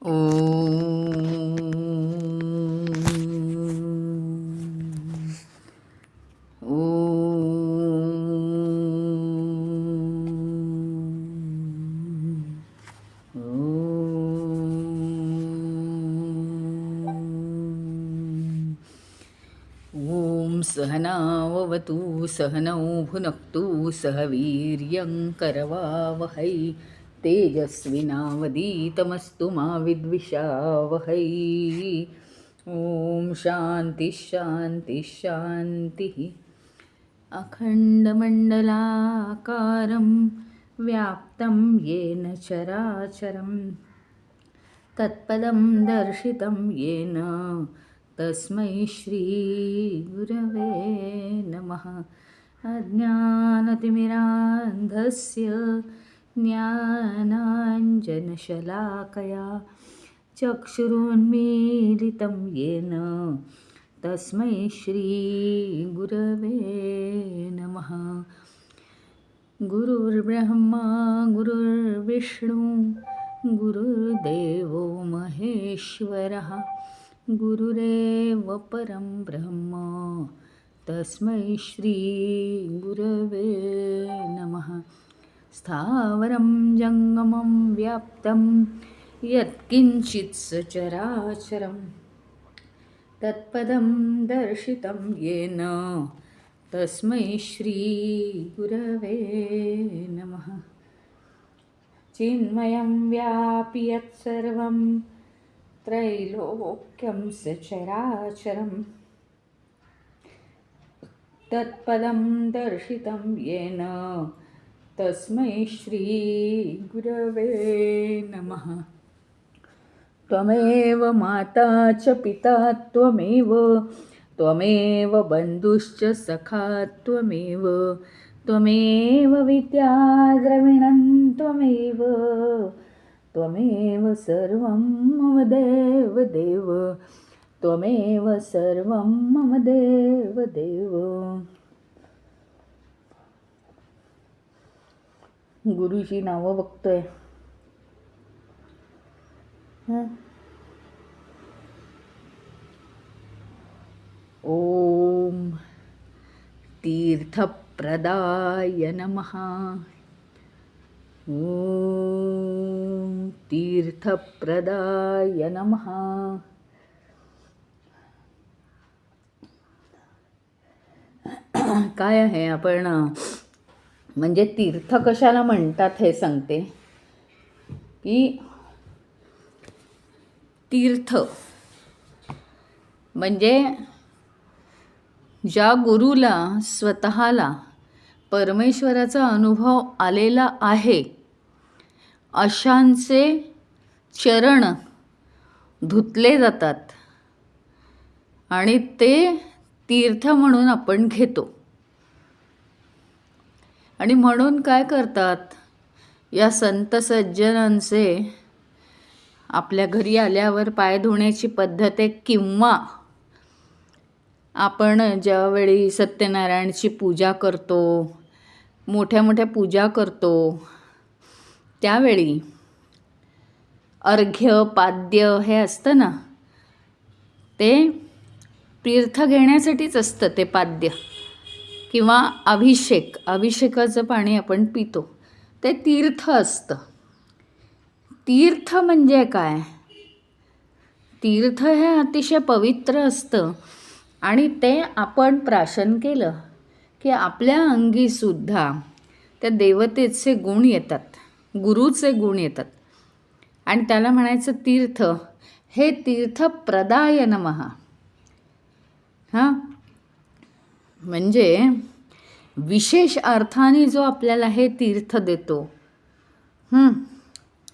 ॐ सहनाववतु सहनौ भुनक्तु सह वीर्यं करवावहै तेजस्विनावदीतमस्तु मा विद्विषावहै। ॐ शान्तिः शान्तिः शान्तिः। अखण्डमण्डलाकारं व्याप्तं येन चराचरं तत्पदं दर्शितं येन तस्मै श्रीगुरवे नमः। अज्ञानतिमिरान्धस्य ज्ञानाञ्जनशलाकया चक्षुरुन्मीलितं येन तस्मै श्रीगुरवे नमः। गुरुर्ब्रह्मा गुरुर्विष्णु गुरुर्देवो महेश्वरः गुरुरेव परं ब्रह्म तस्मै श्रीगुरवे नमः। स्थावरं जङ्गमं व्याप्तं यत्किञ्चित् सचराचरं तत्पदं दर्शितं येन तस्मै श्रीगुरवे नमः। चिन्मयं व्यापि यत्सर्वं त्रैलोक्यं सचराचरं तत्पदं दर्शितं येन तस्मै श्रीगुरवे नमः। त्वमेव माता च पिता त्वमेव बन्धुश्च सखा त्वमेव विद्या द्रविणं त्वमेव सर्वं मम देव त्वमेव सर्वं मम देव। गुरुची नावं बघतोय। ओम तीर्थप्रदाय नमः। ओम तीर्थप्रदाय नमः। काय आहे आपण म्हणजे तीर्थ कशाला म्हणतात हे सांगते की तीर्थ म्हणजे ज्या गुरुला स्वतःला परमेश्वराचा अनुभव आलेला आहे अशांचे चरण धुतले जातात आणि ते तीर्थ म्हणून आपण घेतो। आणि म्हणून काय करतात, या संत सज्जनांचे आपल्या घरी आल्यावर पाय धुण्याची पद्धत आहे, किंवा आपण ज्यावेळी सत्यनारायणची पूजा करतो, मोठ्या मोठ्या पूजा करतो, त्यावेळी अर्घ्य पाद्य हे असतं ना, ते तीर्थ घेण्यासाठीच असतं ते पाद्य, किंवा अभिषेकाचं पाणी आपण पितो ते तीर्थ असतं। तीर्थ म्हणजे काय? तीर्थ हे अतिशय पवित्र असतं आणि ते आपण प्राशन केलं की आपल्या अंगीसुद्धा त्या देवतेचे गुण येतात, गुरुचे गुण येतात, आणि त्याला म्हणायचं तीर्थ। हे तीर्थप्रदाय नमः। म्हणजे विशेष अर्थाने जो आपल्याला हे तीर्थ देतो।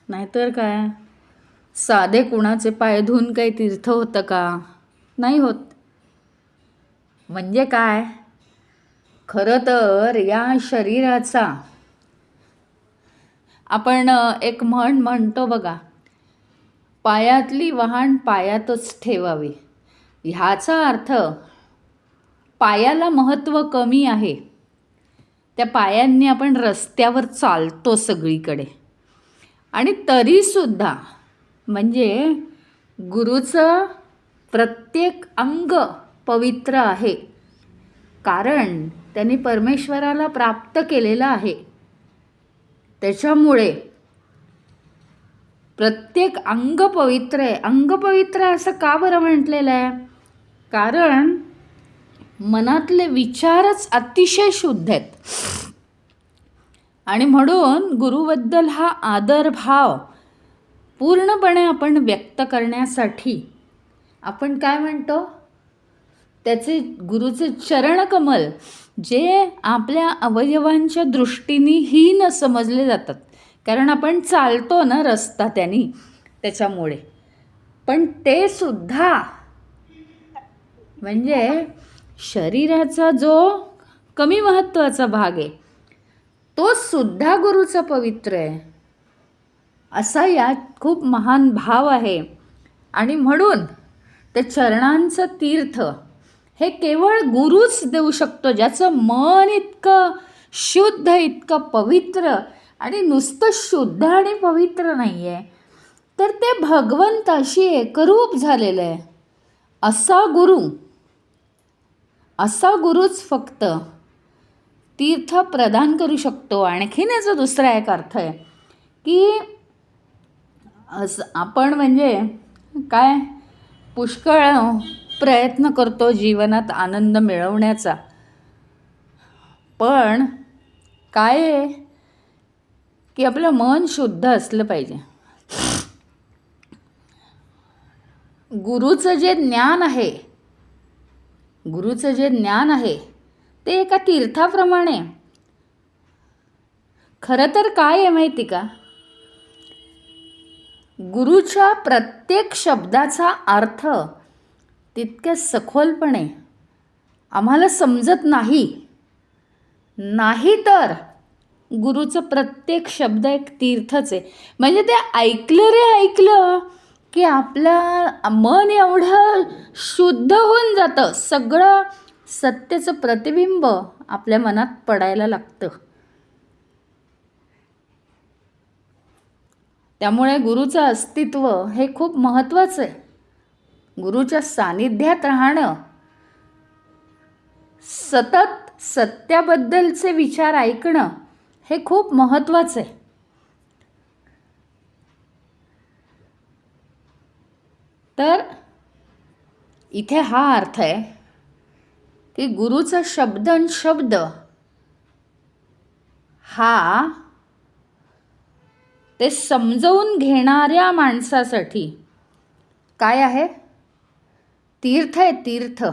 नाहीतर काय, साधे कुणाचे पाय धुवून काही तीर्थ होतं का? नाही होत। म्हणजे काय, खरं तर या शरीराचा आपण एक म्हणतो बघा, पायातली वहाण पायातच ठेवावी। ह्याचा अर्थ पायाला महत्त्व कमी आहे, त्या पायांनी आपण रस्त्यावर चालतो सगळीकडे, आणि तरीसुद्धा म्हणजे गुरुचं प्रत्येक अंग पवित्र आहे, कारण त्यांनी परमेश्वराला प्राप्त केलेलं आहे. त्याच्यामुळे प्रत्येक अंग पवित्र आहे. अंग पवित्र आहे असं का बरं म्हटलेलं आहे? कारण मनातले विचारच अतिशय शुद्ध आहेत आणि म्हणून गुरुबद्दल हा आदरभाव पूर्णपणे आपण व्यक्त करण्यासाठी आपण काय म्हणतो, त्याचे गुरुचे चरणकमल जे आपल्या अवयवांच्या दृष्टीने हीन समजले जातात, कारण आपण चालतो ना रस्ता त्यांनी, त्याच्यामुळे. पण ते सुद्धा म्हणजे शरीराचा जो कमी महत्त्वाचा भाग आहे तो सुद्धा गुरुचा पवित्र आहे, असा यात खूप महान भाव आहे. आणि म्हणून ते चरणांचं तीर्थ हे केवळ गुरुच देऊ शकतो, ज्याचं मन इतकं शुद्ध, इतकं पवित्र, आणि नुसतं शुद्ध आणि पवित्र नाही आहे, तर ते भगवंताशी एकरूप झालेलं आहे. असा गुरुच फक्त तीर्थ प्रदान करू शकतो. आणखीन याचा दुसरा एक अर्थ आहे की आपण म्हणजे काय पुष्कळ प्रयत्न करतो जीवनात आनंद मिळवण्याचा, पण काय आहे की आपलं मन शुद्ध असलं पाहिजे. गुरुचं जे ज्ञान आहे ते एका तीर्थाप्रमाणे. खरं तर काय आहे माहिती का, गुरुच्या प्रत्येक शब्दाचा अर्थ तितक्या सखोलपणे आम्हाला समजत नाही तर गुरुचं प्रत्येक शब्द एक तीर्थच आहे. म्हणजे ते ऐकलं की आपलं मन एवढं शुद्ध होऊन जातं, सगळं सत्याचं प्रतिबिंब आपल्या मनात पडायला लागतं. त्यामुळे गुरुचं अस्तित्व हे खूप महत्त्वाचं आहे. गुरुच्या सानिध्यात राहणं, सतत सत्याबद्दलचे विचार ऐकणं हे खूप महत्त्वाचं आहे. तर इथे हा अर्थ आहे की गुरुचा शब्द हा ते समजवून घेणाऱ्या माणसासाठी काय आहे, तीर्थ आहे. तीर्थ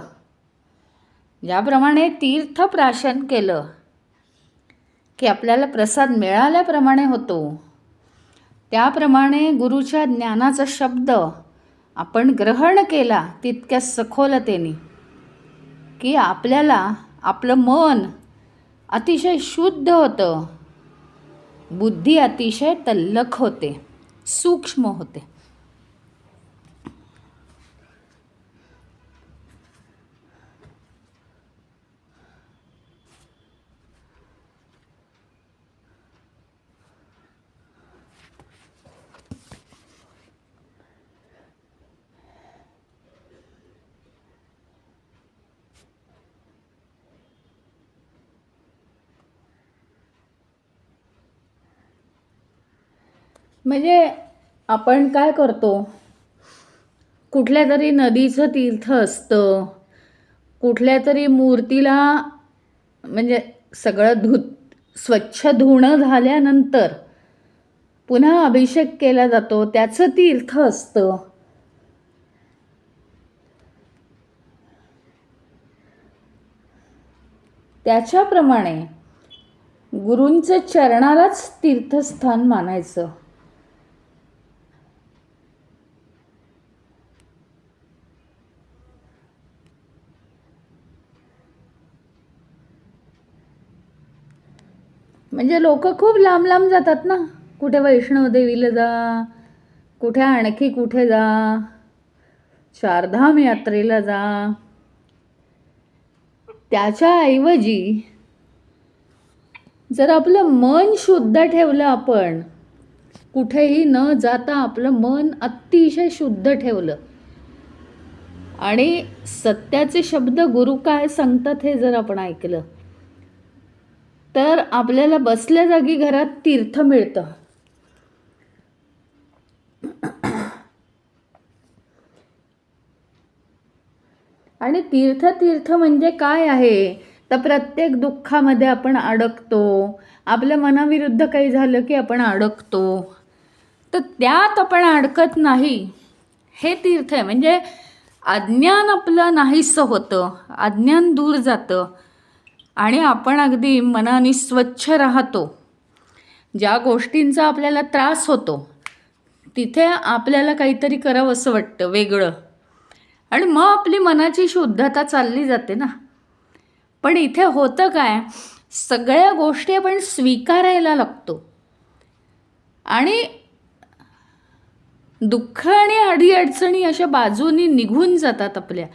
ज्याप्रमाणे तीर्थ प्राशन केलं की आपल्याला प्रसाद मिळाल्याप्रमाणे होतो, त्याप्रमाणे गुरुच्या ज्ञानाचा शब्द आपण ग्रहण केला तितक्या सखोलतेने की आपल्याला आपलं मन अतिशय शुद्ध होतं, बुद्धी अतिशय तल्लख होते, सूक्ष्म होते. म्हणजे आपण काय करतो, कुठल्या तरी नदीचं तीर्थ असतं, कुठल्या तरी मूर्तीला म्हणजे सगळं स्वच्छ धुणं झाल्यानंतर पुन्हा अभिषेक केला जातो, त्याचं तीर्थ असतं. त्याच्याप्रमाणे गुरूंच्या चरणालाच तीर्थस्थान मानायचं. म्हणजे लोक खूप लांब लांब जातात ना, कुठे वैष्णवदेवीला जा, कुठे आणखी कुठे जा, चारधाम यात्रेला जा. त्याच्याऐवजी जर आपलं मन शुद्ध ठेवलं आपण कुठेही न जाता आपलं मन अतिशय शुद्ध ठेवलं आणि सत्याचे शब्द गुरु काय सांगतात हे जर आपण ऐकलं तर आपल्याला बसल्या जागी घरात तीर्थ मिळतं. आणि तीर्थ म्हणजे काय आहे तर प्रत्येक दुःखामध्ये आपण अडकतो, आपल्या मनाविरुद्ध काही झालं की आपण अडकतो, तर त्यात आपण अडकत नाही हे तीर्थ आहे. म्हणजे अज्ञान आपलं नाहीसं होतं, अज्ञान दूर जातं आणि आपण अगदी मनाने स्वच्छ राहतो. ज्या गोष्टींचा आपल्याला त्रास होतो तिथे आपल्याला काहीतरी करावं असं वाटतं वेगळं आणि मग आपली मनाची शुद्धता चालली जाते ना. पण इथे होतं काय, सगळ्या गोष्टी आपण स्वीकारायला लागतो आणि दुःख आणि अडीअडचणी अशा बाजूनी निघून जातात आपल्या.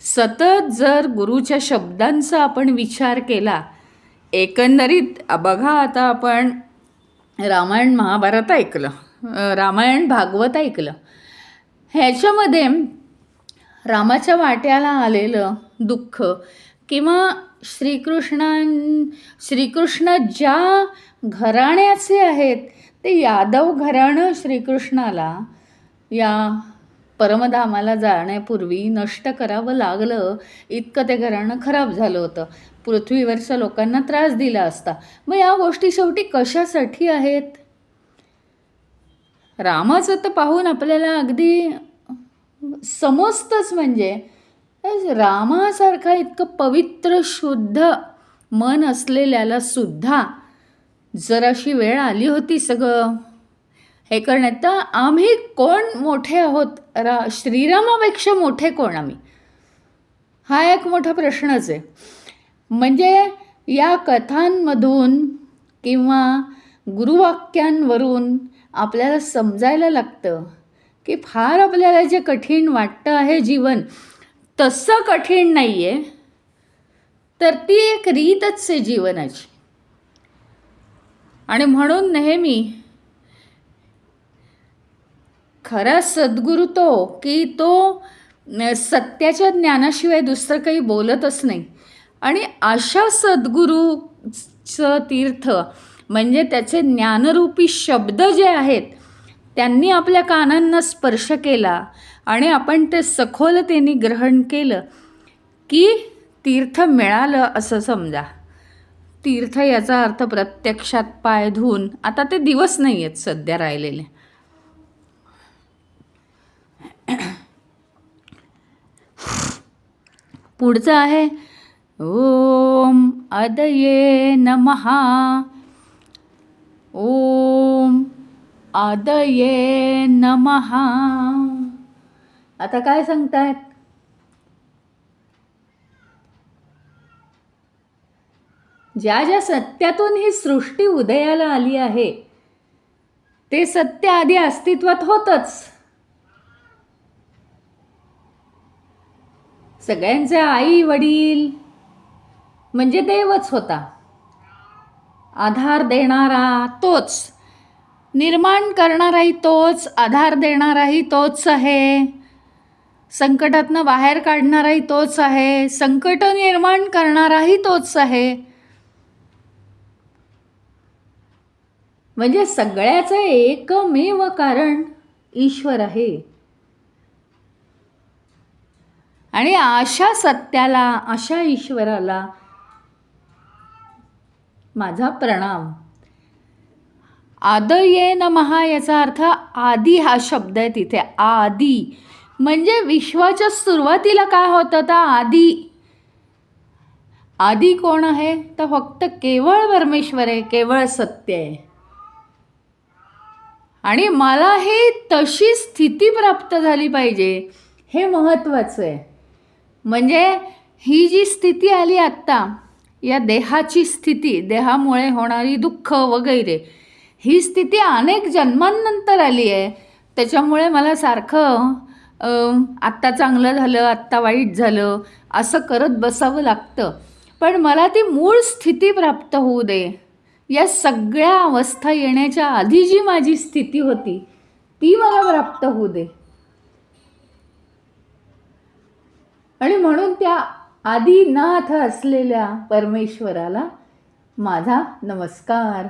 सतत जर गुरुच्या शब्दांचा आपण विचार केला, एकंदरीत बघा आता आपण रामायण महाभारत ऐकलं, रामायण भागवत ऐकलं, ह्याच्यामध्ये रामाच्या वाट्याला आलेलं दुःख किंवा श्रीकृष्ण ज्या घराण्याचे आहेत ते यादव घराणं श्रीकृष्णाला या परमधामाला जाण्यापूर्वी नष्ट करावं लागलं. इतकं ते घराणं खराब झालं होतं, पृथ्वीवरच्या लोकांना त्रास दिला असता. मग या गोष्टी शेवटी कशासाठी आहेत? रामाचं तर पाहून आपल्याला अगदी समजतंच. म्हणजे रामासारखा इतकं पवित्र शुद्ध मन असलेल्याला सुद्धा जर अशी वेळ आली होती सगळं हे करण्यात, तर आम्ही कोण मोठे आहोत? श्रीरामापेक्षा मोठे कोण आम्ही? हा एक मोठा प्रश्नच आहे. म्हणजे या कथांमधून किंवा गुरुवाक्यांवरून आपल्याला समजायला लागतं की फार आपल्याला जे कठीण वाटतं आहे जीवन, तसं कठीण नाही आहे, तर ती एक रीतच आहे जीवनाची. आणि म्हणून नेहमी खरा सद्गुरू तो की तो सत्याच्या ज्ञानाशिवाय दुसरं काही बोलतच नाही. आणि अशा सद्गुरूचं तीर्थ म्हणजे त्याचे ज्ञानरूपी शब्द जे आहेत त्यांनी आपल्या कानांना स्पर्श केला आणि आपण ते सखोलतेने ग्रहण केलं की तीर्थ मिळालं असं समजा. तीर्थ याचा अर्थ प्रत्यक्षात पाय धुवून, आता ते दिवस नाही आहेत सध्या राहिलेले. पुढचं आहे ओम आदये नमः. ओम आदये नमः. आता काय सांगतायत? ज्या ज्या सत्यातून ही सृष्टी उदयाला आली आहे ते सत्य आधी अस्तित्वात होतच. सगळ्यांचे आई वडील म्हणजे देवच होता. आधार देणारा तोच, निर्माण करणाराही तोच, आधार देणाराही तोच आहे, संकटातनं बाहेर काढणाराही तोच आहे, संकट निर्माण करणाराही तोच आहे. म्हणजे सगळ्याचं एकमेव कारण ईश्वर आहे. आणि अशा सत्याला, अशा ईश्वराला माझा प्रणाम. आदये नमः याचा अर्थ आदी हा शब्द आहे तिथे. आदी म्हणजे विश्वाच्या सुरुवातीला काय होतं तर आदी. आदी कोण आहे तर फक्त केवळ परमेश्वर आहे, केवळ सत्य आहे. आणि मला हे तशी स्थिती प्राप्त झाली पाहिजे हे महत्त्वाचं आहे. म्हणजे ही जी स्थिती आली आत्ता, या देहाची स्थिती, देहामुळे होणारी दुःख वगैरे, ही स्थिती अनेक जन्मांनंतर आली आहे. त्याच्यामुळे मला सारखं आत्ता चांगलं झालं, आत्ता वाईट झालं असं करत बसावं लागतं. पण मला ती मूळ स्थिती प्राप्त होऊ दे या सगळ्या अवस्था येण्याच्या आधी जी माझी स्थिती होती ती मला प्राप्त होऊ दे. आणि म्हणून त्या आदिनाथ असलेल्या परमेश्वराला माझा नमस्कार.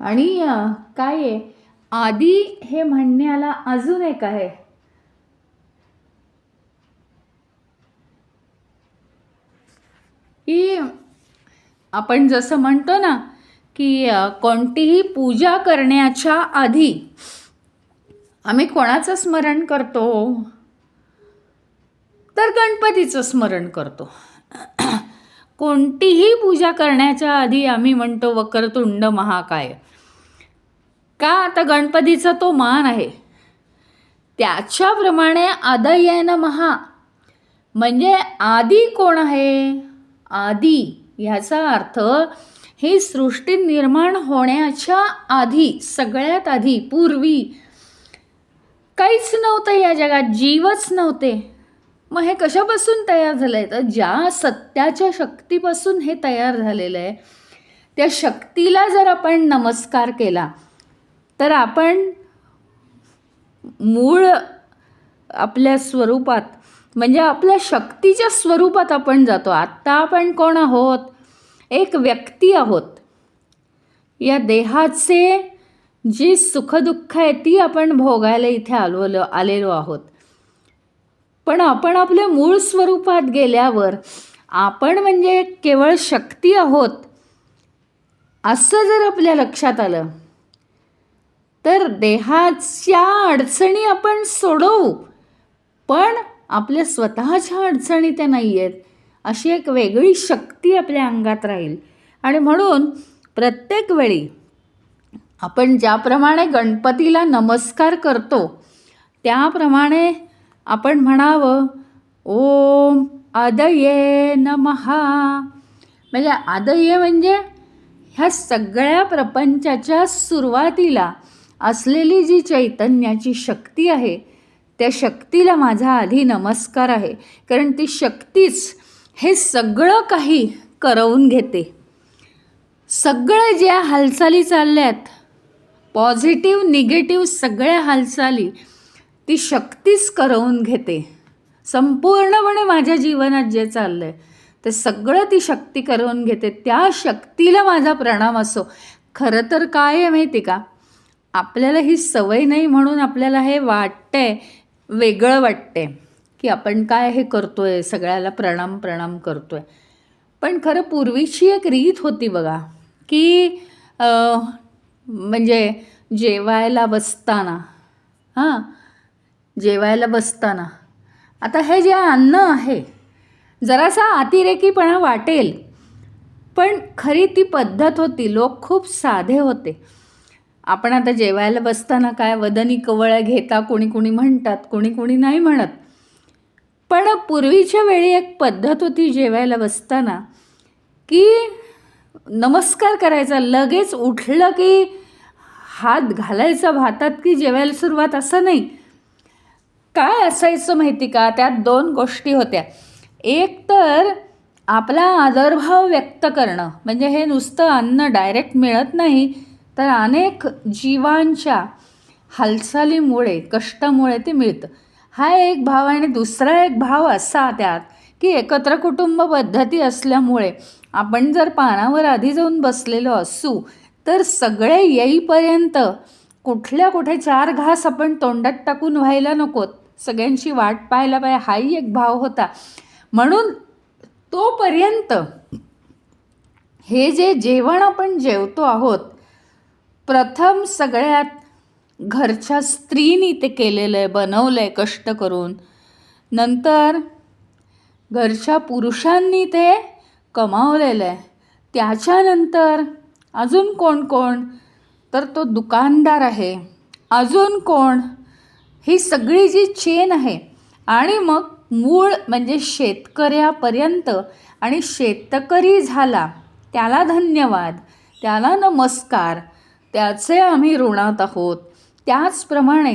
आणि काय आहे, आदी हे म्हणण्याला अजून एक आहे. की आपण जसं म्हणतो ना की कोणतीही पूजा करण्याच्या आधी आम्ही कोणाचं स्मरण करतो, तर गणपतीचं स्मरण करतो. कोणतीही पूजा करण्याच्या आधी आम्ही म्हणतो वक्रतुंड महाकाय. का? आता गणपतीचा तो मान आहे. त्याच्याप्रमाणे आदये नमः म्हणजे आदी कोण आहे? आदी ह्याचा अर्थ ही सृष्टी निर्माण होण्याच्या आधी, सगळ्यात आधी, पूर्वी काहीच नव्हतं या जगात, जीवच नव्हते. मग हे कशापासून तयार झालं आहे? तर ज्या सत्याच्या शक्तीपासून हे तयार झालेलं आहे, त्या शक्तीला जर आपण नमस्कार केला तर आपण मूळ आपल्या स्वरूपात, म्हणजे आपल्या शक्तीच्या स्वरूपात आपण जातो. आत्ता आपण कोण आहोत? एक व्यक्ती आहोत. या देहाचे जी सुखदुःख आहे ती आपण भोगायला इथे आलेलो आहोत. पण आपण आपल्या मूळ स्वरूपात गेल्यावर आपण म्हणजे केवळ शक्ती आहोत असं जर आपल्या लक्षात आलं तर देहाच्या अडचणी आपण सोडवू, पण आपल्या स्वतःच्या अडचणी त्या नाही आहेत, अशी एक वेगळी शक्ती आपल्या अंगात राहील. आणि म्हणून प्रत्येक वेळी आपण ज्याप्रमाणे गणपतीला नमस्कार करतो त्याप्रमाणे आपण म्हणावं ओम आदये नमः. म्हणजे आदये म्हणजे ह्या सगळ्या प्रपंचाच्या सुरुवातीला असलेली जी चैतन्याची शक्ती आहे त्या शक्तीला माझा आधी नमस्कार आहे. कारण ती शक्तीच हे सगळं काही करवून घेते. सगळं ज्या हालचाली चालल्यात, पॉझिटिव्ह निगेटिव्ह सगळ्या हालचाली ती शक्तीच करवून घेते. संपूर्णपणे माझ्या जीवनात जे चाललं आहे ते सगळं ती शक्ती करवून घेते. त्या शक्तीला माझा प्रणाम असो. खरं तर काय आहे माहिती का, आपल्याला ही सवय नाही म्हणून आपल्याला हे वाटतंय, वेगळं वाटतंय की आपण काय हे करतोय, सगळ्याला प्रणाम करतोय. पण खरं पूर्वीची एक रीत होती बघा, की म्हणजे जेवायला बसताना आता हे जे अन्न आहे जरासा अतिरेकीपणा वाटेल, पण खरी ती पद्धत होती. लोक खूप साधे होते. आपण आता जेवायला बसताना काय वदनी कवळ्या घेता कोणी कोणी म्हणतात, कोणी कोणी नाही म्हणत. पण पूर्वीच्या वेळी एक पद्धत होती जेवायला बसताना की नमस्कार करायचा, लगेच उठलं की हात घालायचा भातात की जेवायला सुरुवात, असं नाही. काय असायचं माहिती का, त्यात दोन गोष्टी होत्या. एक तर आपला आदरभाव व्यक्त करणं, म्हणजे हे नुसतं अन्न डायरेक्ट मिळत नाही, तर अनेक जीवांच्या हालचालीमुळे, कष्टामुळे ते मिळतं. हा एक भाव. आणि दुसरा एक भाव असा त्यात की एकत्र कुटुंब पद्धती असल्यामुळे आपण जर पानावर आधी जाऊन बसलेलो असू तर सगळे येईपर्यंत कुठे 4 घास आपण तोंडात टाकून व्हायला नकोत, सगळ्यांची वाट पाहायला पाहिजे, हाही एक भाव होता. म्हणून तोपर्यंत हे जे जेवण आपण जेवतो आहोत, प्रथम सगळ्यात घरच्या स्त्रीनी ते केलेलं आहे, बनवलं आहे कष्ट करून. नंतर घरच्या पुरुषांनी ते कमावलेलं आहे. त्याच्यानंतर अजून कोण, तर तो दुकानदार आहे. अजून कोण, ही सगळी जी चेन आहे आणि मग मूळ म्हणजे शेतकऱ्यापर्यंत, आणि शेतकरी झाला त्याला धन्यवाद, त्याला नमस्कार, त्याचे आम्ही ऋणात आहोत. त्याचप्रमाणे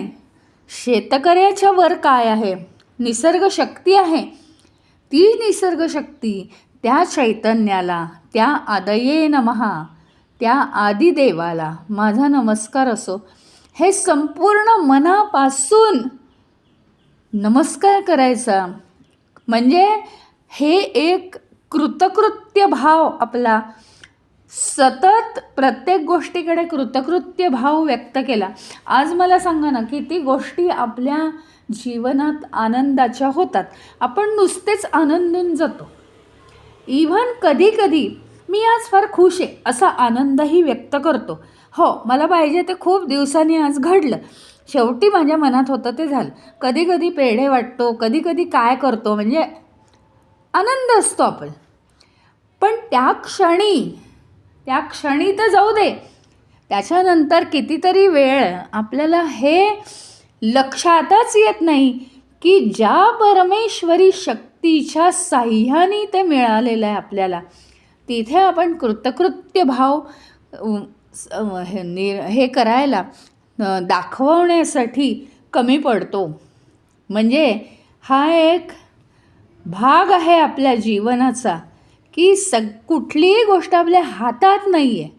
शेतकऱ्याच्या वर काय आहे? निसर्ग शक्ती आहे. ती निसर्ग शक्ती त्या चैतन्याला, त्या आदये नमः, त्या आदिदेवाला माझा नमस्कार असो. हे संपूर्ण मनापासून नमस्कार करायचा. म्हणजे हे एक कृतकृत्य भाव आपला, सतत प्रत्येक गोष्टीकडे कृतकृत्य भाव व्यक्त केला. आज मला सांगा ना, किती गोष्टी आपल्या जीवनात आनंदाच्या होतात, आपण नुसतेच आनंदून जातो. इव्हन कधी कधी मी आज फार खुश आहे असा आनंदही व्यक्त करतो. हो, मला पाहिजे ते खूप दिवसांनी आज घडलं, शेवटी माझ्या मनात होतं ते झालं. कधी कधी पेढे वाटतो, कधी कधी काय करतो, म्हणजे आनंद असतो आपण. पण त्या क्षणी तर जाऊ दे, त्याच्यानंतर कितीतरी वेळ आपल्याला हे लक्षातच येत नाही की ज्या परमेश्वरी शक्तीच्या साह्याने ते मिळालेलं आहे आपल्याला, तिथे आपण कृतकृत्य भाव हे करायला, दाखवण्यासाठी कमी पडतो. म्हणजे हा एक भाग आहे आपल्या जीवनाचा की कुठलीही गोष्ट आपल्या हातात नाही आहे.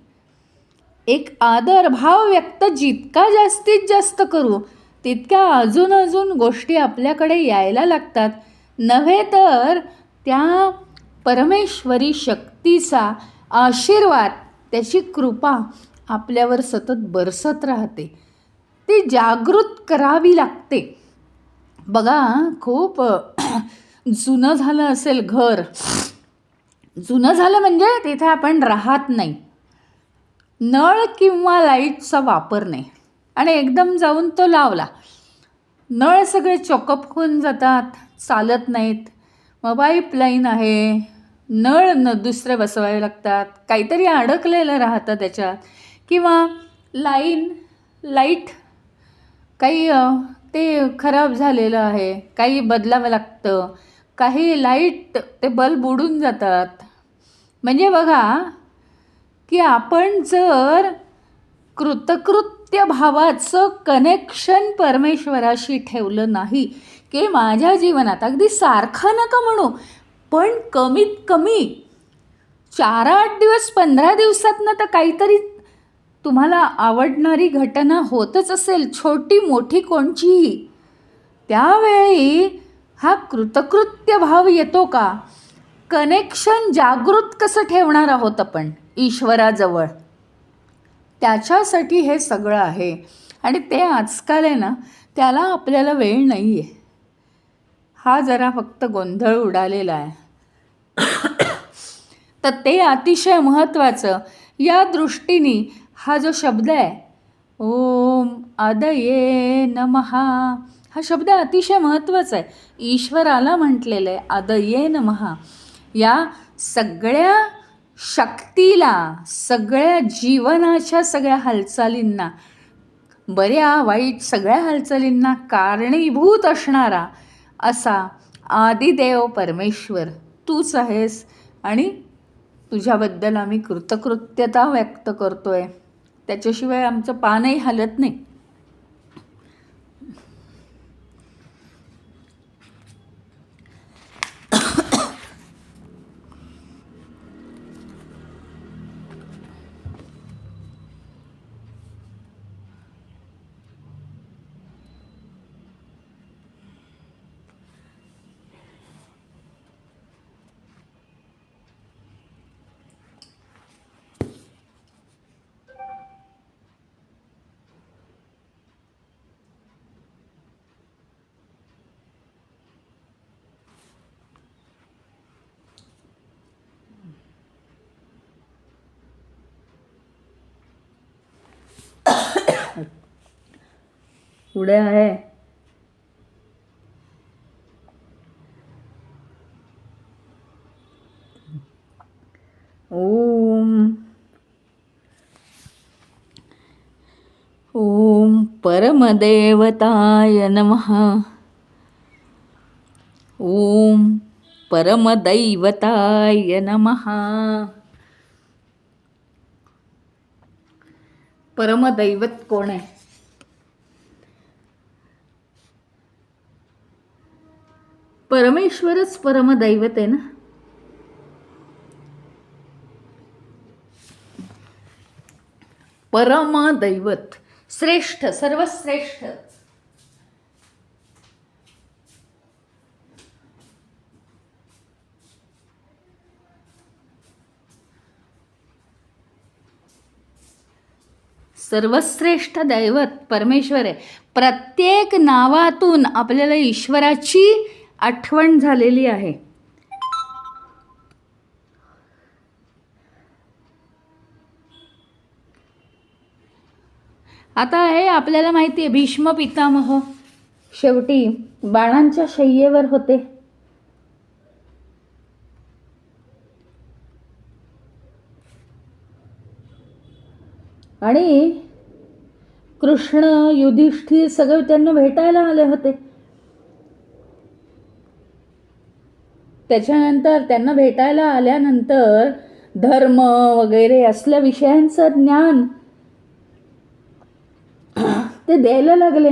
एक आदरभाव व्यक्त जितका जास्तीत जास्त करू, तितक्या अजून गोष्टी आपल्याकडे यायला लागतात. नव्हे तर त्या परमेश्वरी शक्तीचा आशीर्वाद, त्याची कृपा आपल्यावर सतत बरसत राहते. ती जागृत करावी लागते. बघा, खूप जुनं झालं असेल घर, जुनं झालं म्हणजे तिथे आपण राहत नाही, नळ किंवा लाईटचा वापर नाही, आणि एकदम जाऊन तो लावला, नळ सगळे चॉकअप होऊन जातात, चालत नाहीत. मग पाईपलाईन आहे, नळ दुसरे बसवावे लागतात, काहीतरी अडकलेलं राहतं त्याच्यात, किंवा लाईट काही ते खराब झालेलं आहे, काही बदलावं लागतं, काही लाईट ते बल्ब उडून जातात. म्हणजे बघा की आपण जर कृतकृत्य भावाचं कनेक्शन परमेश्वराशी ठेवलं नाही, की माझ्या जीवनात अगदी सारखं नका म्हणू, पण कमीत कमी 4-8 दिवस 15 दिवसातनं तर काहीतरी तुम्हाला आवडणारी घटना होतच असेल, छोटी मोठी कोणचीही, त्यावेळी हा कृतकृत्य भाव येतो का? कनेक्शन जागृत कसं ठेवणार आहोत आपण ईश्वराजवळ, त्याच्यासाठी हे सगळं आहे. आणि ते आजकाल आहे ना, त्याला आपल्याला वेळ नाही आहे. हा जरा फक्त गोंधळ उडालेला आहे. तर ते अतिशय महत्त्वाचं. या दृष्टीने हा जो शब्द आहे, ओम आदये नमः, हा शब्द अतिशय महत्त्वाचा आहे. ईश्वराला म्हटलेलं आहे आदये नमः. या सगळ्या शक्तीला, सगळ्या जीवनाच्या सगळ्या हालचालींना, बऱ्या वाईट सगळ्या हालचालींना कारणीभूत असणारा असा आदिदेव परमेश्वर तूच आहेस. आणि तुझ्याबद्दल आम्ही कृतकृत्यता व्यक्त करतोय, त्याच्याशिवाय आमचं पानही हलत नाही. पुढे आहे ओम परमदेवताय नमः. ओम परमदैवताय नमः. परमदैवत कोण आहे? परमेश्वरच परमदैवत आहे ना. परमदैवत, श्रेष्ठ, सर्वश्रेष्ठ. सर्वश्रेष्ठ दैवत परमेश्वर आहे. प्रत्येक नावातून आपल्याला ईश्वराची आठवण झालेली आहे. आता हे आपल्याला माहिती आहे, भीष्म पितामह शेवटी बाणांच्या शय्येवर होते. आणि कृष्ण, युधिष्ठिर सगळे त्यांना भेटायला आले होते. त्याच्यानंतर त्यांना भेटायला आल्यानंतर धर्म वगैरे असल्या विषयांचं ज्ञान ते द्यायला लागले.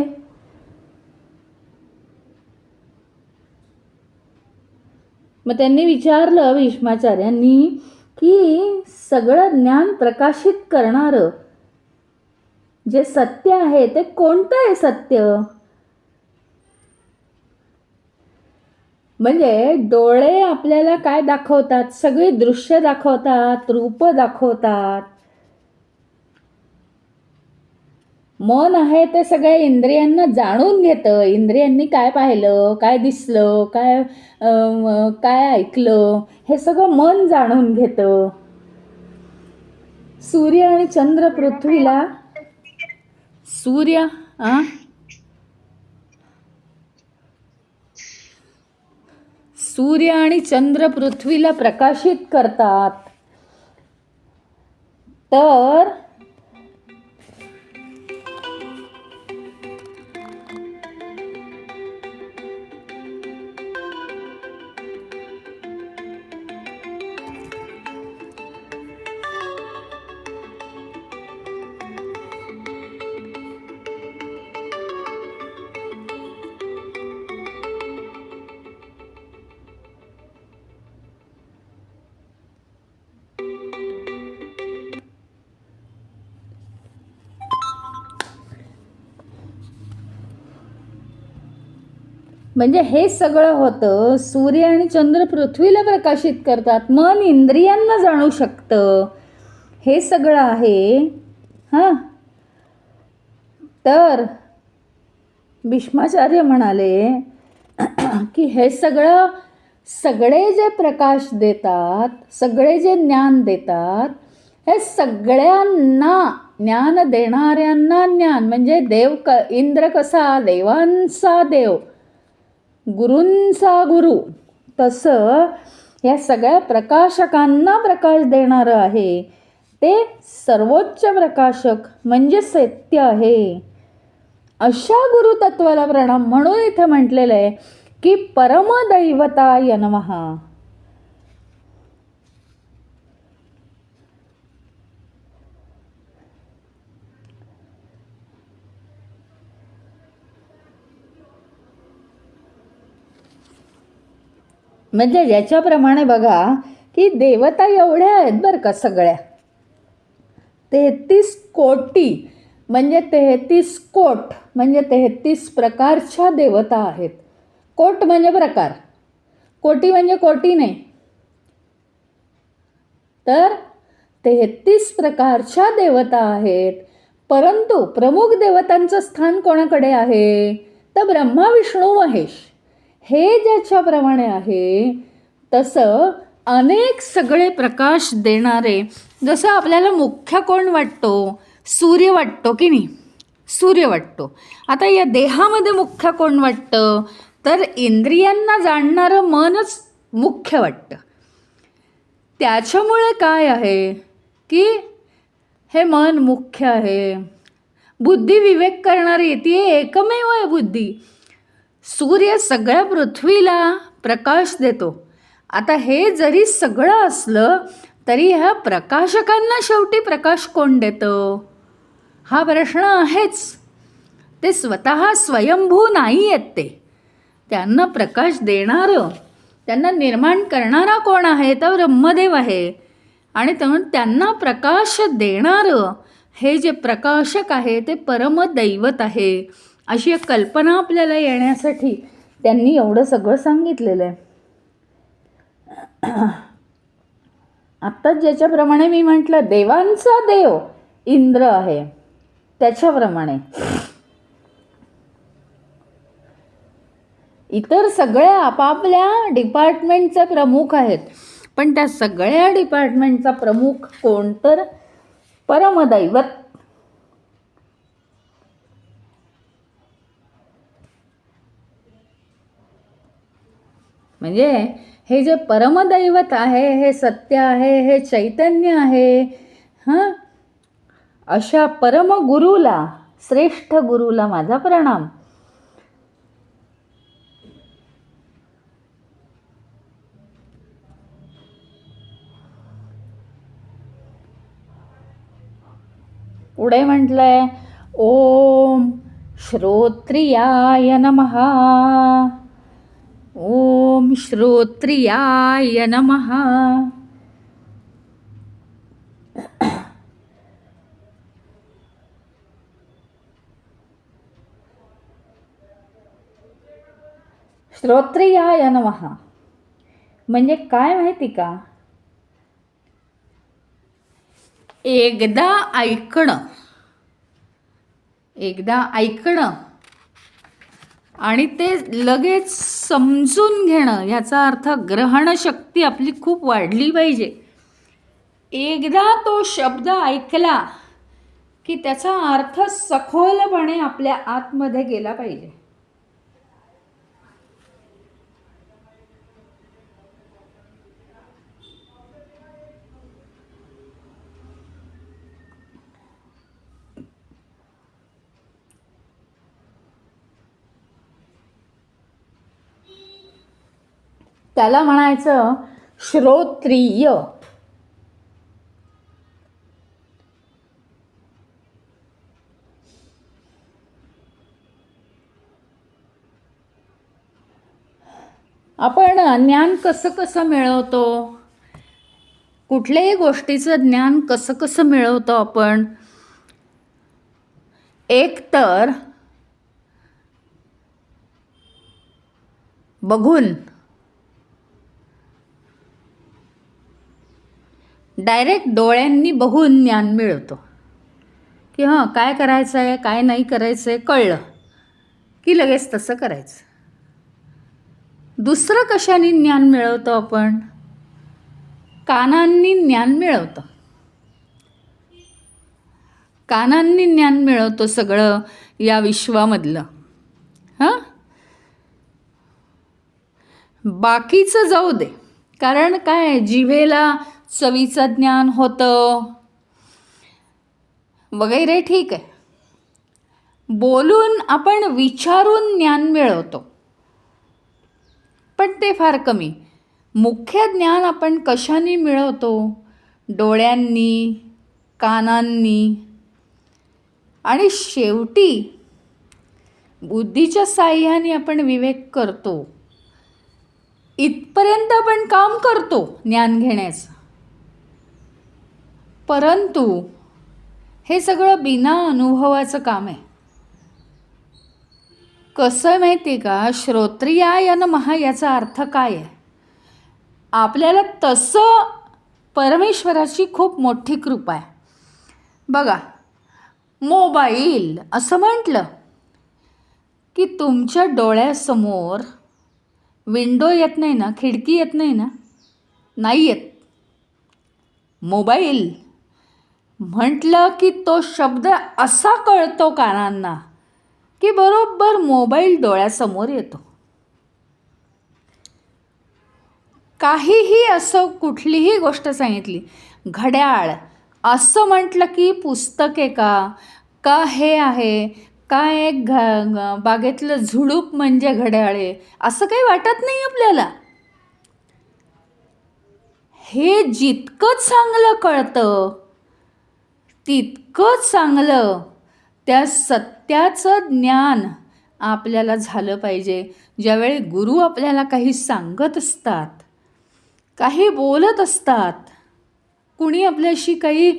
मग त्यांनी विचारलं भीष्माचार्यांनी की सगळं ज्ञान प्रकाशित करणारं जे सत्य आहे ते कोणतं आहे सत्य? म्हणजे डोळे आपल्याला काय दाखवतात? सगळी दृश्य दाखवतात, रूप दाखवतात. मन आहे ते सगळ्या इंद्रियांना जाणून घेतं. इंद्रियांनी काय पाहिलं, काय दिसलं, काय ऐकलं, हे सगळं मन जाणून घेतं. सूर्य आणि चंद्र पृथ्वीला सूर्य आणि चंद्र पृथ्वीला प्रकाशित करतात. तर म्हणजे हे सगळं होतं. सूर्य आणि चंद्र पृथ्वीला प्रकाशित करतात, मन इंद्रियांना जाणू शकतं, हे सगळं आहे. हां, तर भीष्माचार्य म्हणाले की हे सगळे जे प्रकाश देतात, सगळे जे ज्ञान देतात, हे सगळ्यांना ज्ञान देणाऱ्यांना ज्ञान म्हणजे इंद्र कसा देवांचा देव, गुरूंचा गुरु, तसं या सगळ्या प्रकाशकांना प्रकाश देणारं आहे ते सर्वोच्च प्रकाशक म्हणजे सत्य आहे. अशा गुरुतत्वाला प्रणाम. म्हणून इथे म्हटलेलं आहे की परमदैवताय नमः. म्हणजे ज्याच्याप्रमाणे बघा की देवता एवढ्या आहेत बरं का, सगळ्या 33 कोटी म्हणजे 33 कोट म्हणजे 33 प्रकारच्या देवता आहेत. कोट म्हणजे प्रकार, कोटी म्हणजे कोटी नाही. तर 33 प्रकारच्या देवता आहेत. परंतु प्रमुख देवतांचं स्थान कोणाकडे आहे? तर ब्रह्मा विष्णू महेश हे ज्याच्याप्रमाणे आहे तसं अनेक सगळे प्रकाश देणारे. जसं आपल्याला मुख्य कोण वाटतो? सूर्य वाटतो की नाही? सूर्य वाटतो. आता या देहामध्ये मुख्य कोण वाटतं? तर इंद्रियांना जाणणारं मनच मुख्य वाटतं. त्याच्यामुळे काय आहे की हे मन मुख्य आहे. बुद्धी विवेक करणारी ती एकमेव आहे बुद्धी. सूर्य सगळ्या पृथ्वीला प्रकाश देतो. आता हे जरी सगळं असलं तरी ह्या प्रकाशकांना शेवटी प्रकाश कोण देतं हा प्रश्न आहेच. ते स्वतः स्वयंभू नाही आहेत. त्यांना प्रकाश देणारं, त्यांना निर्माण करणारा कोण आहे तर ब्रह्मदेव आहे. आणि त्यांना प्रकाश देणारं हे जे प्रकाशक आहे ते परमदैवत आहे. अशी एक कल्पना आपल्याला येण्यासाठी त्यांनी एवढं सगळं सांगितलेलं आहे. आत्ताच ज्याच्याप्रमाणे मी म्हटलं देवांचा देव इंद्र आहे, त्याच्याप्रमाणे इतर सगळ्या आपापल्या डिपार्टमेंटचे प्रमुख आहेत. पण त्या सगळ्या डिपार्टमेंटचा प्रमुख कोण तर परमदैवत. म्हणजे हे जे परमदैवत आहे, हे सत्य आहे, हे चैतन्य आहे, अशा परमगुरूला, श्रेष्ठ गुरुला माझा प्रणाम. पुढे म्हटलंय ओम श्रोत्रियाय नमः. ओम श्रोत्रियाय नमः. श्रोत्रियाय नमः म्हणजे काय माहिती का? एकदा ऐकणं आणि ते लगेच समजून घेणं, याचा अर्थ ग्रहणशक्ती आपली खूप वाढली पाहिजे. एकदा तो शब्द ऐकला की त्याचा अर्थ सखोलपणे आपल्या आतमध्ये गेला पाहिजे. त्याला म्हणायचं श्रोत्रिय. आपण ज्ञान कसं मिळवतो, कुठल्याही गोष्टीचं ज्ञान कसं मिळवतो आपण? एक तर बघून, डायरेक्ट डोळ्यांनी बघून ज्ञान मिळवतो की काय करायचं आहे, काय नाही करायचं आहे, कळलं की लगेच तसं करायचं. दुसरं कशाने ज्ञान मिळवतो आपण? कानांनी ज्ञान मिळवतो. कानांनी ज्ञान मिळवतो सगळं या विश्वामधलं. बाकीचं जाऊ दे, कारण काय, जिभेला चवीचं ज्ञान होतं वगैरे, ठीक आहे. बोलून आपण विचारून ज्ञान मिळवतो, पण ते फार कमी. मुख्य ज्ञान आपण कशाने मिळवतो? डोळ्यांनी, कानांनी आणि शेवटी बुद्धीच्या साह्याने आपण विवेक करतो. इथपर्यंत आपण काम करतो ज्ञान घेण्याचं, परंतु हे सगळं बिना अनुभवाचं काम आहे. कसं माहिती का? श्रोत्रियाय नमः याचा अर्थ काय आहे? आपल्याला तसं परमेश्वराची खूप मोठी कृपा आहे. बघा, मोबाईल असं म्हटलं की तुमच्या डोळ्यासमोर विंडो येत नाही ना, खिडकी येत नाही ना, नाही येत. मोबाईल म्हटलं की तो शब्द असा कळतो कानांना की बरोबर मोबाईल डोळ्यासमोर येतो. काहीही असं, कुठलीही गोष्ट सांगितली, घड्याळ असं म्हटलं की पुस्तक आहे का हे आहे काय बागेतलं झुडूप म्हणजे घड्याळे, असं काही वाटत नाही आपल्याला. हे जितकं चांगलं कळतं तितकं चांगलं त्या सत्याचं ज्ञान आपल्याला झालं पाहिजे. ज्यावेळी गुरु आपल्याला काही सांगत असतात, काही बोलत असतात, कुणी आपल्याशी काही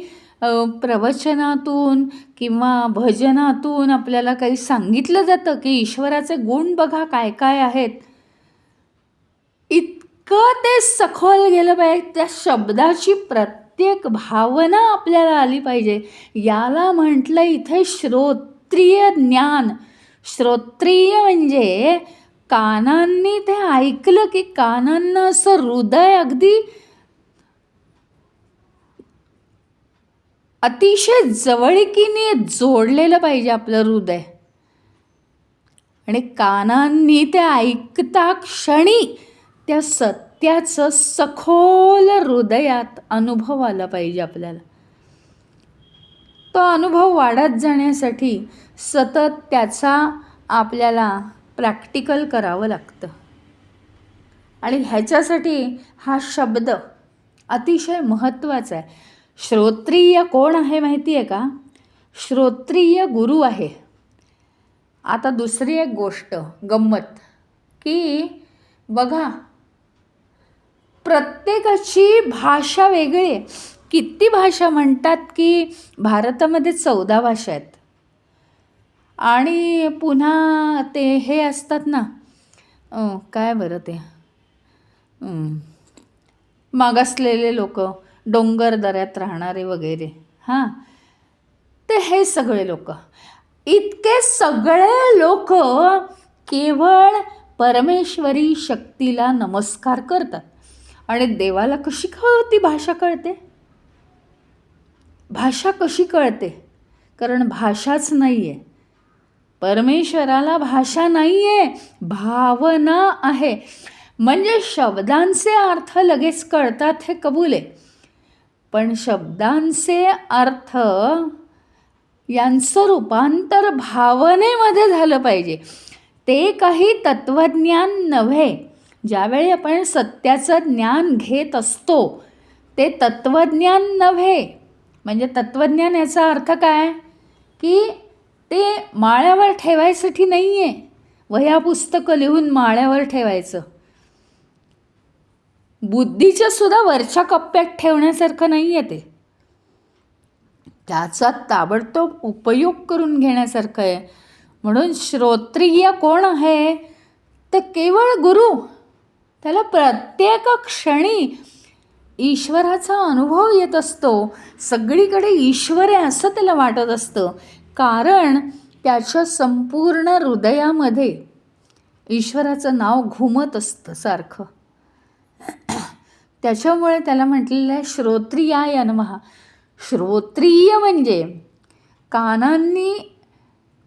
प्रवचनातून किंवा भजनातून आपल्याला काही सांगितलं जातं की ईश्वराचे गुण बघा काय काय आहेत, इतकं ते सखोल गेलं पाहिजे. त्या शब्दाची प्रत्येक भावना आपल्याला आली पाहिजे. याला म्हटलं इथे श्रोत्रिय ज्ञान. श्रोत्रिय म्हणजे कानांनी ते ऐकलं की कानांना असं हृदय अगदी अतिशय जवळकीने जोडलेलं पाहिजे आपलं हृदय. आणि कानांनी ते ऐकता क्षणी त्या सत्याचं सखोल हृदयात अनुभव आला पाहिजे आपल्याला. तो अनुभव वाढत जाण्यासाठी सतत त्याचा आपल्याला प्रॅक्टिकल करावं लागतं. आणि ह्याच्यासाठी हा शब्द अतिशय महत्त्वाचा आहे. श्रोत्रिय कोण आहे माहिती आहे का? श्रोत्रिय गुरु आहे. आता दुसरी एक गोष्ट गंमत की बघा, प्रत्येकाची भाषा वेगळी आहे. किती भाषा म्हणतात की भारतामध्ये 14 भाषा आहेत. आणि पुन्हा ते हे असतात ना, काय बरं ते मागासलेले लोक, डोंगर दऱ्यात राहणारे वगैरे, हां, ते हे सगळे लोक, इतके सगळे लोक केवळ परमेश्वरी शक्तीला नमस्कार करतात. आणि देवाला कशी ती भाषा कळते? भाषा कशी कळते? कारण भाषाच नाही आहे. परमेश्वराला भाषा नाही आहे, भावना आहे. म्हणजे शब्दांचे अर्थ लगेच कळतात हे कबूल आहे, पण शब्दांचे अर्थ यांचं रूपांतर भावनेमध्ये झालं पाहिजे. ते काही तत्त्वज्ञान नव्हे. ज्यावेळी आपण सत्याचं ज्ञान घेत असतो ते तत्त्वज्ञान नव्हे. म्हणजे तत्त्वज्ञान याचा अर्थ काय की ते माळ्यावर ठेवायसाठी नाही आहे, वह्या पुस्तकं लिहून माळ्यावर ठेवायचं. बुद्धीच्या सुद्धा वरच्या कप्प्यात ठेवण्यासारखं नाही आहे ते. त्याचा ताबडतोब उपयोग करून घेण्यासारखं आहे. म्हणून श्रोत्रिय कोण आहे? तर केवळ गुरु. त्याला प्रत्येक क्षणी ईश्वराचा अनुभव येत असतो. सगळीकडे ईश्वर आहे असं त्याला वाटत असतं, कारण त्याच्या संपूर्ण हृदयामध्ये ईश्वराचं नाव घुमत असतं सारखं. त्याच्यामुळे त्याला म्हटलेलं आहे श्रोत्रियाय नमः. श्रोत्रिय म्हणजे कानांनी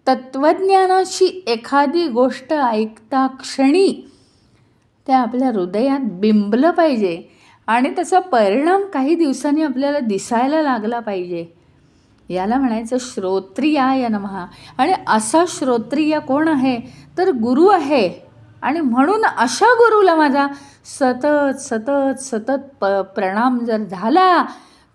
तत्त्वज्ञानाची एखादी गोष्ट ऐकता क्षणी ते आपल्या हृदयात बिंबलं पाहिजे आणि त्याचा परिणाम काही दिवसांनी आपल्याला दिसायला लागला पाहिजे. याला म्हणायचं श्रोत्रियाय नमः. आणि असा श्रोत्रिय कोण आहे? तर गुरु आहे. आणि म्हणून अशा गुरुला माझा सतत सतत सतत प्रणाम जर झाला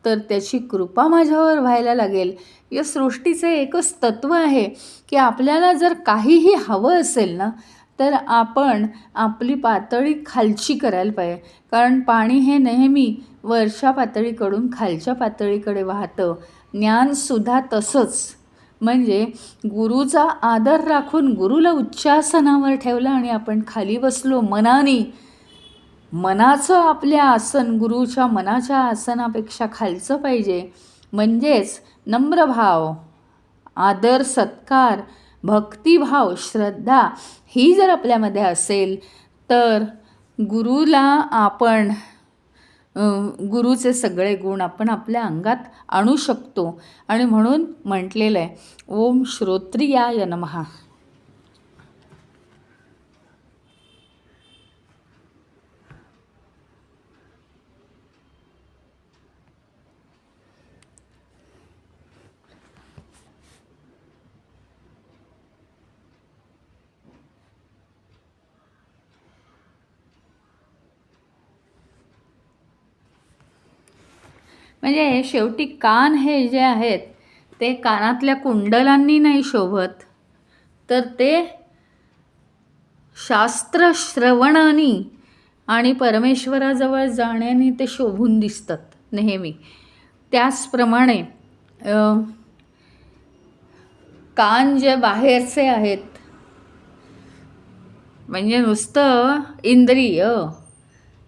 तर त्याची कृपा माझ्यावर व्हायला लागेल. या सृष्टीचं एकच तत्त्व आहे की आपल्याला जर काहीही हवं असेल ना तर आपण आपली पातळी खालची करायला पाहिजे. कारण पाणी हे नेहमी वरच्या पातळीकडून खालच्या पातळीकडे वाहतं. ज्ञानसुद्धा तसंच. म्हणजे गुरुचा आदर राखून गुरुला उच्चासनावर ठेवलं आणि आपण खाली बसलो मनाने. मनाचं आपल्या आसन गुरुच्या मनाच्या आसनापेक्षा खालचं पाहिजे. म्हणजेच नम्रभाव, आदर सत्कार, भक्तिभाव, श्रद्धा ही जर आपल्यामध्ये असेल तर गुरुला आपण गुरुचे सगळे गुण आपण आपल्या अंगात आणू शकतो. आणि म्हणून म्हटलेलं आहे ओम श्रोत्रियाय नमः. म्हणजे शेवटी कान हे जे आहेत ते कानातल्या कुंडलांनी नाही शोभत, तर ते शास्त्र श्रवणाने आणि परमेश्वराजवळ जाण्याने ते शोभून दिसतात नेहमी. त्याचप्रमाणे कान जे बाहेरचे आहेत, म्हणजे नुसतं इंद्रिय,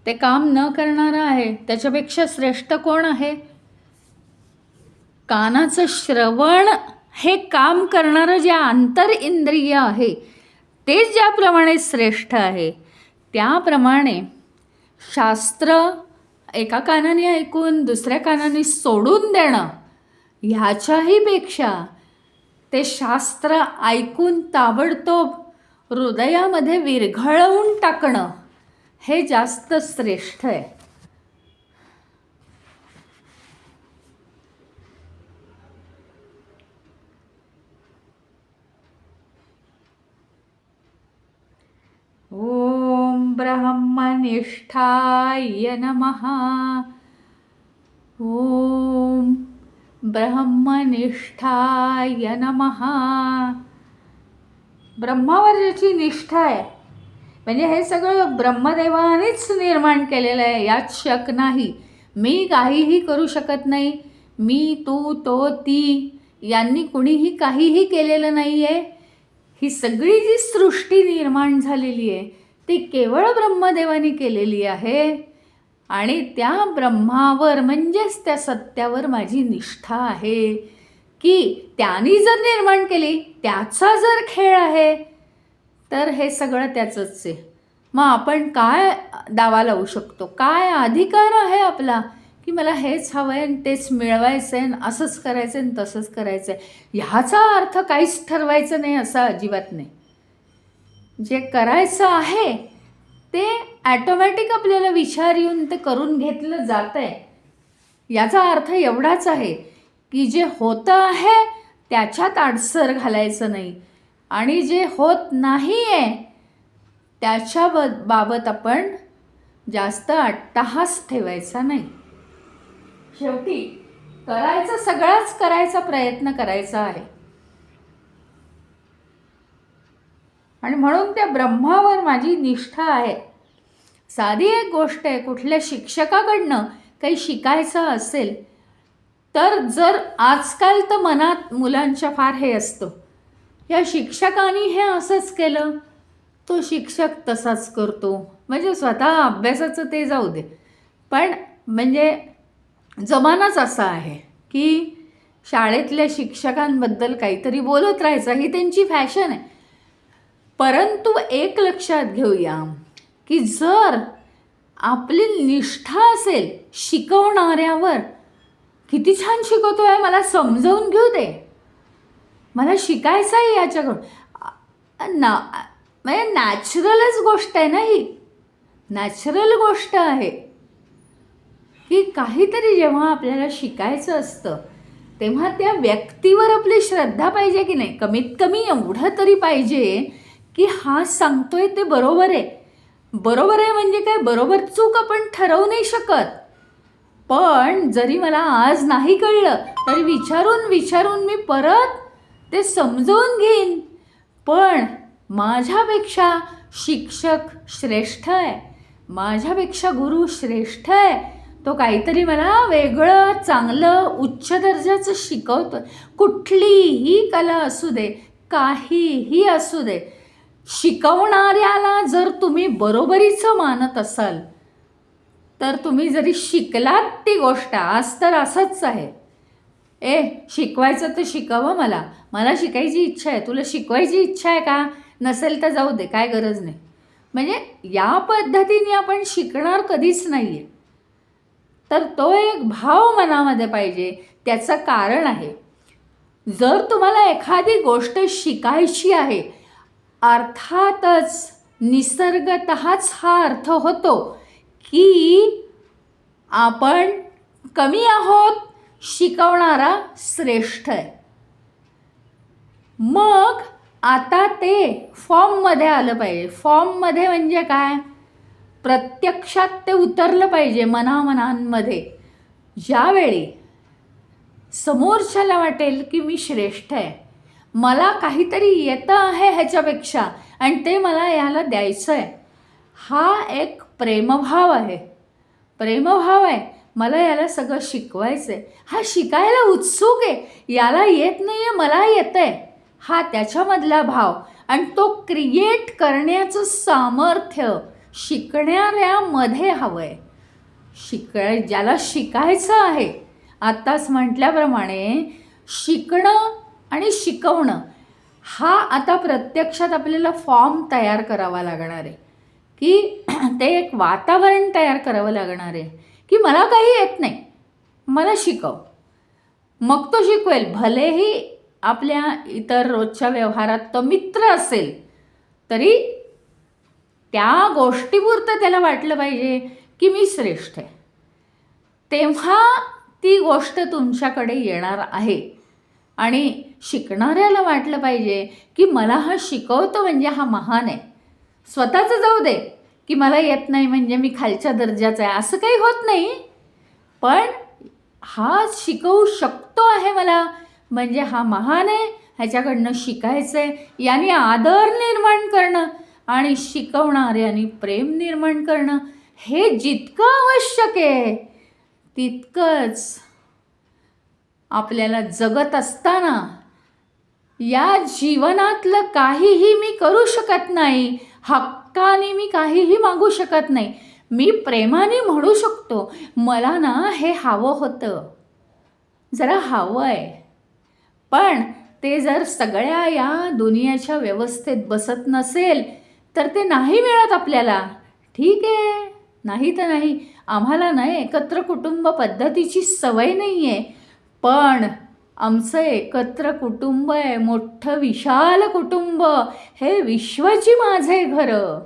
ते काम न करणारं आहे. त्याच्यापेक्षा श्रेष्ठ कोण आहे? कानाचं श्रवण हे काम करणारं जे आंतर इंद्रिय आहे तेच ज्याप्रमाणे श्रेष्ठ आहे, त्याप्रमाणे शास्त्र एका कानाने ऐकून दुसऱ्या कानाने सोडून देणं ह्याच्याही पेक्षा ते शास्त्र ऐकून ताबडतोब हृदयामध्ये विरघळवून टाकणं हे जास्त श्रेष्ठ आहे. ओम ब्रह्मनिष्ठाय नमः. ओम ब्रह्मनिष्ठाय नमः. ब्रह्मावर ज्याची निष्ठा आहे, म्हणजे हे सगळं ब्रह्मदेवानेच निर्माण केलेलं आहे, यात शक नाही. मी काहीही करू शकत नाही. मी, तू, तो, ती यांनी कुणीही काहीही केलेलं नाही आहे. ही सगळी जी सृष्टी निर्माण झालेली आहे ती केवळ ब्रह्मदेवाने केलेली आहे. आणि त्या ब्रह्मावर म्हणजेच त्या सत्यावर माझी निष्ठा आहे की त्यांनी जर निर्माण केली, त्याचा जर खेळ आहे, तर हे सगळं त्याचंच आहे. मग आपण काय दावा लावू शकतो? काय अधिकार आहे आपला की मला हेच हवं आहे आणि तेच मिळवायचं आहे, असंच करायचं आहे आणि तसंच करायचं आहे? ह्याचा अर्थ काहीच ठरवायचं नाही असा अजिबात नाही. जे करायचं आहे ते ॲटोमॅटिक आपल्याला विचार येऊन ते करून घेतलं जातं आहे. याचा अर्थ एवढाच आहे की जे होतं आहे त्याच्यात अडसर घालायचं नाही आणि जे होत नाही आहे त्याच्या बाबत आपण जास्त अट्टहास ठेवायचा नाही. शेवटी करायचं, सगळाच करायचा प्रयत्न करायचा आहे. आणि म्हणून त्या ब्रह्मावर माझी निष्ठा आहे. साधी एक गोष्ट आहे, कुठल्या शिक्षकाकडनं काही शिकायचं असेल तर जर आजकाल तर मनात मुलांच्या फार हे असतं, या शिक्षकाने हे असंच केलं, तो शिक्षक तसाच करतो. म्हणजे स्वतः अभ्यासाचं ते जाऊ दे, पण म्हणजे जमानाच असा आहे की शाळेतल्या शिक्षकांबद्दल काहीतरी बोलत राहायचं, ही त्यांची फॅशन आहे. परंतु एक लक्षात घेऊया की जर आपली निष्ठा असेल शिकवणाऱ्यावर, किती छान शिकवतो आहे, मला समजावून घेऊ दे, मला शिकायचं आहे याच्याकडून, म्हणजे नॅचरलच गोष्ट आहे ना, ही नॅचरल गोष्ट आहे की काहीतरी जेव्हा आपल्याला शिकायचं असतं तेव्हा त्या व्यक्तीवर आपली श्रद्धा पाहिजे की नाही. कमीत कमी एवढं तरी पाहिजे की हा सांगतोय ते बरोबर आहे. बरोबर आहे म्हणजे काय, बरोबर चूक आपण ठरवू नाही शकत, पण जरी मला आज नाही कळलं तरी विचारून मी परत ते समजवून घेईन. पण माझ्यापेक्षा शिक्षक श्रेष्ठ आहे, माझ्यापेक्षा गुरु श्रेष्ठ आहे, तो काहीतरी मला वेगळं चांगलं उच्च दर्जाचं शिकवतो. कुठलीही कला असू दे, काहीही असू दे, शिकवणाऱ्याला जर तुम्ही बरोबरीचं मानत असाल तर तुम्ही जरी शिकलात ती गोष्ट, आज तर असंच आहे, शिकवायचं तर शिकवं, मला शिकायची इच्छा आहे, तुला शिकवायची इच्छा आहे का, नसेल तर जाऊ दे, काय गरज नाही. म्हणजे या पद्धतीने आपण शिकणार कधीच नाही आहे. तर तो एक भाव मनामध्ये पाहिजे. त्याचं कारण आहे, जर तुम्हाला एखादी गोष्ट शिकायची आहे, अर्थातच निसर्गतःच हा अर्थ होतो की आपण कमी आहोत, शिकवणारा श्रेष्ठ आहे. मग आता ते फॉर्ममध्ये आलं पाहिजे. फॉर्ममध्ये म्हणजे काय, प्रत्यक्षात ते उतरलं पाहिजे मनामनांमध्ये. ज्यावेळी समोरच्याला वाटेल की मी श्रेष्ठ आहे, मला काहीतरी येतं आहे ह्याच्यापेक्षा आणि ते मला याला द्यायचं आहे, हा एक प्रेमभाव आहे. प्रेमभाव आहे, मला याला सगळं शिकवायचं आहे, हा शिकायला उत्सुक आहे, याला येत नाही आहे मला येतं आहे, हा त्याच्यामधला भाव. आणि तो क्रिएट करण्याचं सामर्थ्य शिकणाऱ्यामध्ये हवं आहे. ज्याला शिकायचं आहे, आत्ताच म्हटल्याप्रमाणे शिकणं आणि शिकवणं हा आता प्रत्यक्षात आपल्याला फॉर्म तयार करावा लागणार आहे, की ते एक वातावरण तयार करावं लागणार आहे की मला काही येत नाही, मला शिकव. मग तो शिकवेल. भलेही आपल्या इतर रोजच्या व्यवहारात तो मित्र असेल तरी त्या गोष्टीपुरतं त्याला वाटलं पाहिजे की मी श्रेष्ठ आहे. तेव्हा ती गोष्ट तुमच्याकडे येणार आहे. आणि शिकणाऱ्याला वाटलं पाहिजे की मला हा शिकवतो म्हणजे हा महान आहे. स्वतःचं जाऊ दे की मला येत नाही म्हणजे मी खालच्या दर्जाचा आहे, असं काही होत नाही. पण हा शिकवू शकतो आहे मला म्हणजे हा महान आहे, ह्याच्याकडनं शिकायचं आहे. याने आदर निर्माण करणं आणि शिकवणाऱ्याने प्रेम निर्माण करणं हे जितकं आवश्यक आहे तितकंच आपल्याला जगत असताना या जीवनातलं काहीही मी करू शकत नाही, हक्काने मी काहीही मागू शकत नाही. मी प्रेमाने म्हणू शकतो मला ना हे हवं होतं, जरा हवं आहे. पण ते जर सगळ्या या दुनियाच्या व्यवस्थेत बसत नसेल तर ते नाही मिळत आपल्याला. ठीक आहे, नाही तर नाही. आम्हाला ना एकत्र कुटुंब पद्धतीची सवय नाही आहे, पण आमचं एकत्र कुटुंब आहे, मोठं विशाल कुटुंब. हे विश्वाची माझे घरं,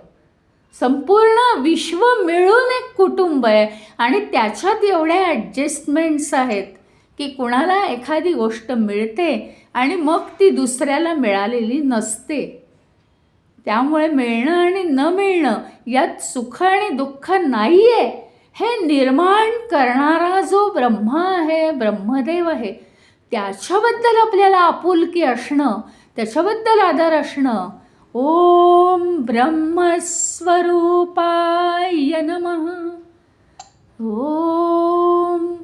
संपूर्ण विश्व मिळून एक कुटुंब आहे. आणि त्याच्यात एवढ्या ॲडजस्टमेंट्स आहेत की कुणाला एखादी गोष्ट मिळते आणि मग ती दुसऱ्याला मिळालेली नसते. त्यामुळे मिळणं आणि न मिळणं यात सुख आणि दुःख नाही आहे. हे निर्माण करणारा जो ब्रह्मा आहे, ब्रह्मदेव आहे, त्याच्याबद्दल आपल्याला आपुलकी असणं, त्याच्याबद्दल आदर असणं. ओम ब्रह्मस्वरूपाय नमः. ओम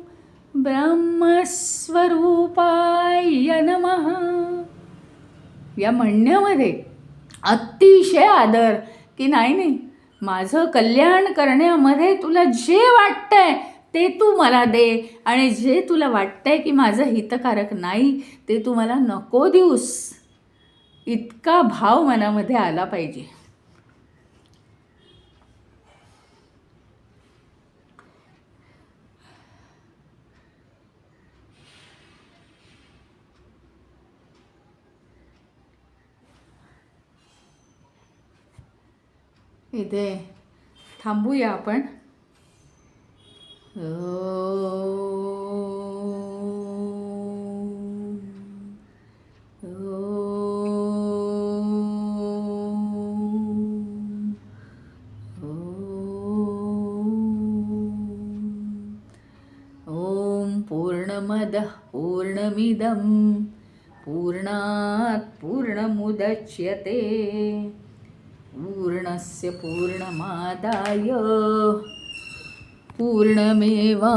ब्रह्मस्वरूपाय नमः. या म्हणण्यामध्ये अतिशय आदर की नाही, माझं कल्याण करण्यामध्ये तुला जे वाटतंय ते तू मला दे आणि जे तुला वाटतंय की माझं हितकारक नाही ते तू मला नको देऊस. इतका भाव मनामध्ये आला पाहिजे. इथे थांबूया आपण. ओम पूर्णमदः पूर्णमिदं पूर्णात् पूर्णमुदच्यते पूर्णस्य पूर्णमादाय पूर्णमेवावशिष्यते.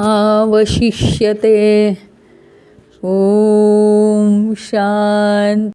ओम शांती.